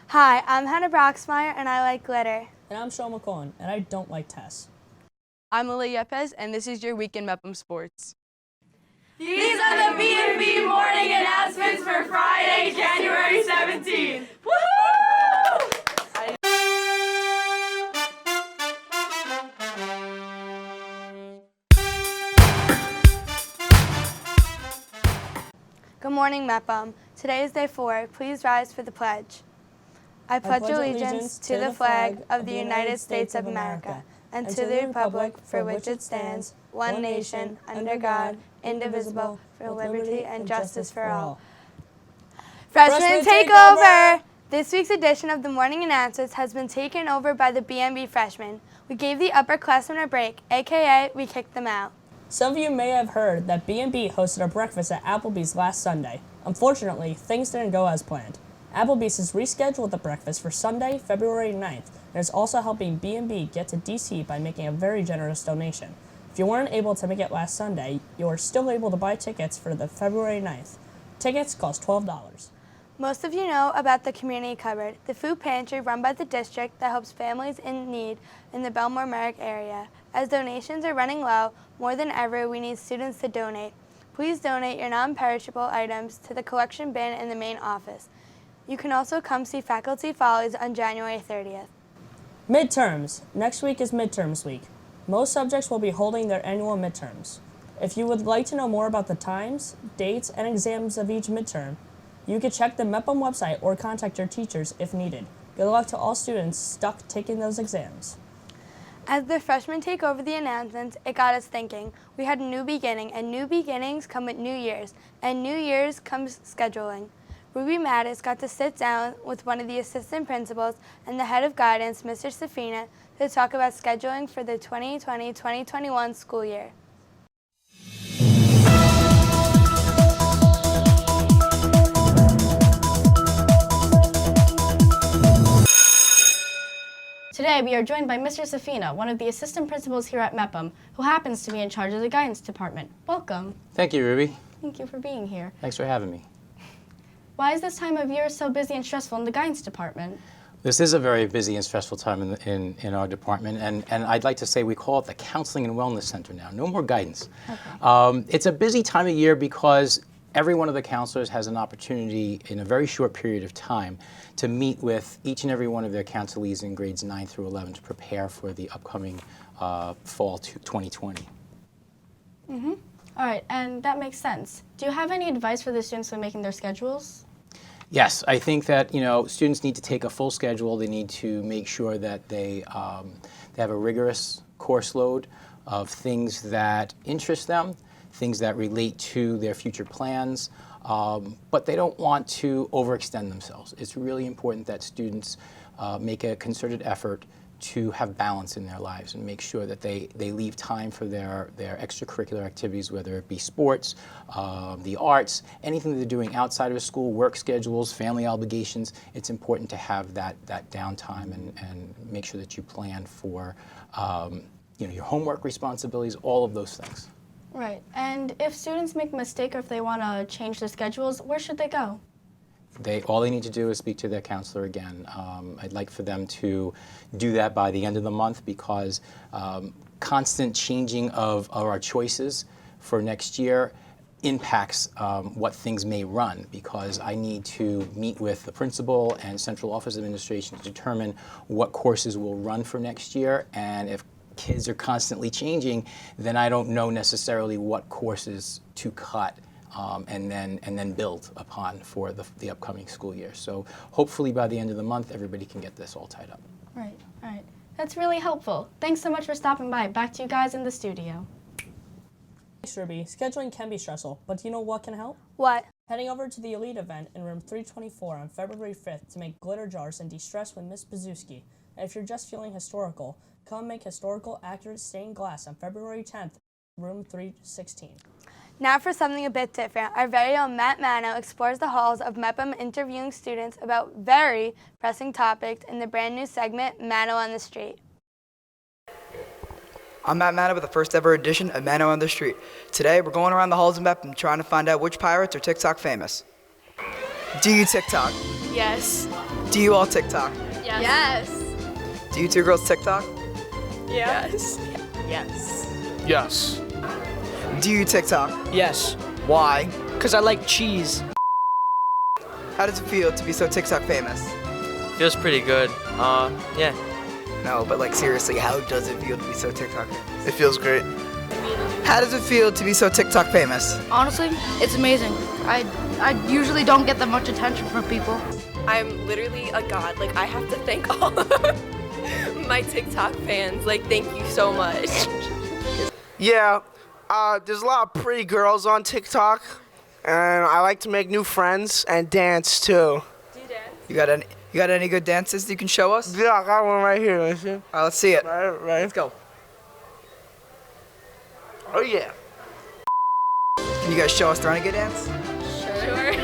Hi, I'm Hannah Broxmeyer, and I like glitter. And I'm Sean McQuillan, and I don't like tests. I'm Lily Yepez, and this is your Week in Mepham Sports. These are the BMB morning announcements for Friday, January 17th. Woohoo! Good morning, Mepham. Today is day 4. Please rise for the pledge. I pledge allegiance to the flag of the United States of America and to the republic for which it stands, one nation, under God, indivisible, for liberty and justice for all. Freshmen, take over! This week's edition of the Morning Announcements has been taken over by the BMB freshmen. We gave the upperclassmen a break, aka we kicked them out. Some of you may have heard that BMB hosted a breakfast at Applebee's last Sunday. Unfortunately, things didn't go as planned. Applebee's has rescheduled the breakfast for Sunday, February 9th, and is also helping BMB get to DC by making a very generous donation. If you weren't able to make it last Sunday, you are still able to buy tickets for the February 9th. Tickets cost $12. Most of you know about the Community Cupboard, the food pantry run by the district that helps families in need in the Bellmore-Merrick area. As donations are running low, more than ever we need students to donate. Please donate your non-perishable items to the collection bin in the main office. You can also come see Faculty Follies on January 30th. Midterms. Next week is midterms week. Most subjects will be holding their annual midterms. If you would like to know more about the times, dates, and exams of each midterm, you can check the Mepham website or contact your teachers if needed. Good luck to all students stuck taking those exams. As the freshmen take over the announcements, it got us thinking. We had a new beginning, and new beginnings come with new years, and new years comes scheduling. Ruby Mattis got to sit down with one of the assistant principals and the head of guidance, Mr. Safina, to talk about scheduling for the 2020-2021 school year. Today, we are joined by Mr. Safina, one of the assistant principals here at Mepham, who happens to be in charge of the guidance department. Welcome. Thank you, Ruby. Thank you for being here. Thanks for having me. Why is this time of year so busy and stressful in the guidance department? This is a very busy and stressful time in our department, and I'd like to say we call it the Counseling and Wellness Center now. No more guidance. Okay. It's a busy time of year because every one of the counselors has an opportunity in a very short period of time to meet with each and every one of their counselees in grades 9 through 11 to prepare for the upcoming fall 2020. Mm-hmm. All right, and that makes sense. Do you have any advice for the students when making their schedules? Yes, I think that students need to take a full schedule. They need to make sure that they have a rigorous course load of things that interest them, things that relate to their future plans, but they don't want to overextend themselves. It's really important that students make a concerted effort to have balance in their lives and make sure that they leave time for their extracurricular activities, whether it be sports, the arts, anything that they're doing outside of school, work schedules, family obligations. It's important to have that downtime and make sure that you plan for your homework responsibilities, all of those things. Right, and if students make a mistake or if they want to change their schedules, where should they go? All they need to do is speak to their counselor again. I'd like for them to do that by the end of the month because constant changing of our choices for next year impacts what things may run, because I need to meet with the principal and central office administration to determine what courses will run for next year, and if kids are constantly changing, then I don't know necessarily what courses to cut and then build upon for the upcoming school year. So hopefully by the end of the month, everybody can get this all tied up. Right, all right. That's really helpful. Thanks so much for stopping by. Back to you guys in the studio. Thanks, Ruby. Scheduling can be stressful, but do you know what can help? What? Heading over to the Elite event in room 324 on February 5th to make glitter jars and de-stress with Miss Bazuski. And if you're just feeling historical, come make historical accurate stained glass on February 10th, room 316. Now for something a bit different. Our very own Matt Mano explores the halls of Mepham, interviewing students about very pressing topics in the brand new segment, Mano on the Street. I'm Matt Mano with the first ever edition of Mano on the Street. Today we're going around the halls of Mepham trying to find out which pirates are TikTok famous. Do you TikTok? Yes. Do you all TikTok? Yes. Do you two girls TikTok? Yes. Yes. Do you TikTok? Yes. Why? Because I like cheese. How does it feel to be so TikTok famous? Feels pretty good. Yeah. No, but like seriously, how does it feel to be so TikTok famous? It feels great. How does it feel to be so TikTok famous? Honestly, it's amazing. I usually don't get that much attention from people. I'm literally a god. Like, I have to thank all of my TikTok fans. Like, thank you so much. Yeah. There's a lot of pretty girls on TikTok, and I like to make new friends and dance too. Do you dance? You got any good dances you can show us? Yeah, I got one right here. Let's see. All right, let's see it. Right. Let's go. Oh yeah. Can you guys show us the renegade dance? Sure.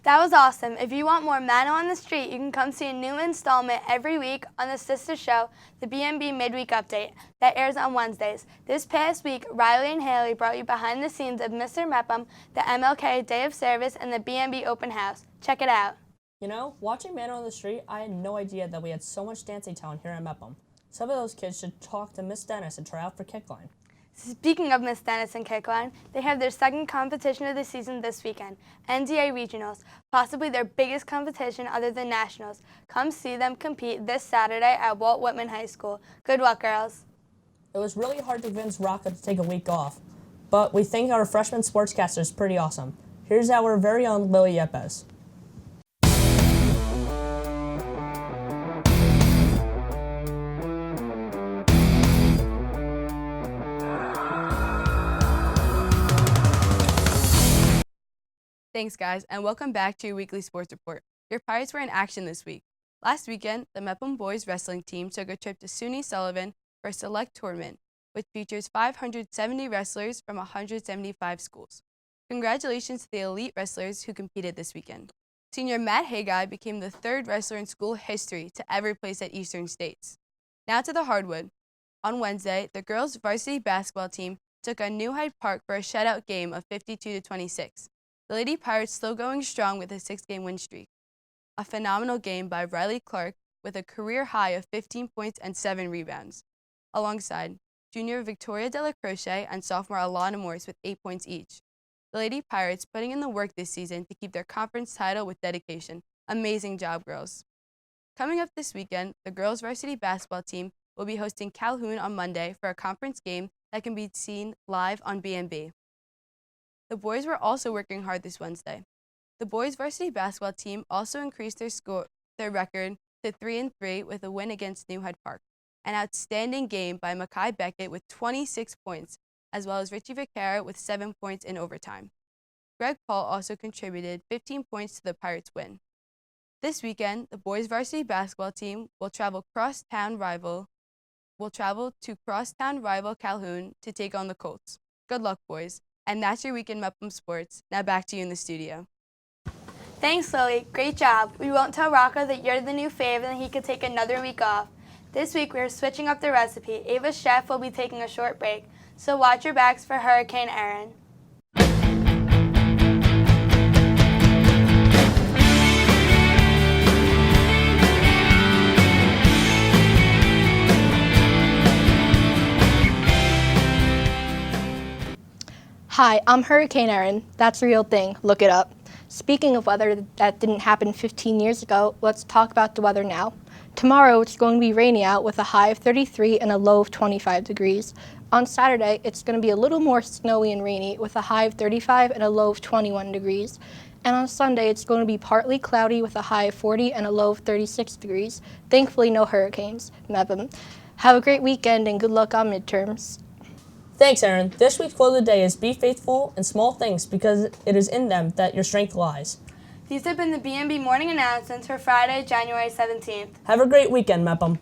That was awesome. If you want more Mano on the Street, you can come see a new installment every week on the sister show, the BMB Midweek Update, that airs on Wednesdays. This past week, Riley and Haley brought you behind the scenes of Mr. Mepham, the MLK Day of Service, and the BMB Open House. Check it out. You know, watching Mano on the Street, I had no idea that we had so much dancing talent here at Mepham. Some of those kids should talk to Miss Dennis and try out for Kickline. Speaking of Miss Dennis and Kickline, they have their second competition of the season this weekend, NDA Regionals, possibly their biggest competition other than Nationals. Come see them compete this Saturday at Walt Whitman High School. Good luck, girls. It was really hard to convince Rocco to take a week off, but we think our freshman sportscaster is pretty awesome. Here's our very own Lily Yepez. Thanks, guys, and welcome back to your weekly sports report. Your Pirates were in action this week. Last weekend, the Mepham boys wrestling team took a trip to SUNY Sullivan for a select tournament, which features 570 wrestlers from 175 schools. Congratulations to the elite wrestlers who competed this weekend. Senior Matt Haggai became the third wrestler in school history to ever place at Eastern States. Now to the hardwood. On Wednesday, the girls' varsity basketball team took on New Hyde Park for a shutout game of 52-26. The Lady Pirates still going strong with a 6-game win streak. A phenomenal game by Riley Clark with a career high of 15 points and 7 rebounds, alongside junior Victoria Della Croce and sophomore Alana Morse with 8 points each. The Lady Pirates putting in the work this season to keep their conference title with dedication. Amazing job, girls. Coming up this weekend, the girls' varsity basketball team will be hosting Calhoun on Monday for a conference game that can be seen live on BMB. The boys were also working hard this Wednesday. The boys' varsity basketball team also increased their record to 3-3 with a win against New Hyde Park. An outstanding game by Makai Beckett with 26 points, as well as Richie Vaquera with 7 points in overtime. Greg Paul also contributed 15 points to the Pirates' win. This weekend, the boys' varsity basketball team will travel to crosstown rival Calhoun to take on the Colts. Good luck, boys. And that's your weekend Mepham Sports. Now back to you in the studio. Thanks, Lily. Great job. We won't tell Rocco that you're the new fave and that he could take another week off. This week, we're switching up the recipe. Ava's chef will be taking a short break, so watch your backs for Hurricane Erin. Hi, I'm Hurricane Erin. That's a real thing. Look it up. Speaking of weather that didn't happen 15 years ago, let's talk about the weather now. Tomorrow, it's going to be rainy out with a high of 33 and a low of 25 degrees. On Saturday, it's going to be a little more snowy and rainy with a high of 35 and a low of 21 degrees. And on Sunday, it's going to be partly cloudy with a high of 40 and a low of 36 degrees. Thankfully, no hurricanes. Mepham. Have a great weekend and good luck on midterms. Thanks, Erin. This week's quote of the day is, be faithful in small things because it is in them that your strength lies. These have been the BMB morning announcements for Friday, January 17th. Have a great weekend, Mepham.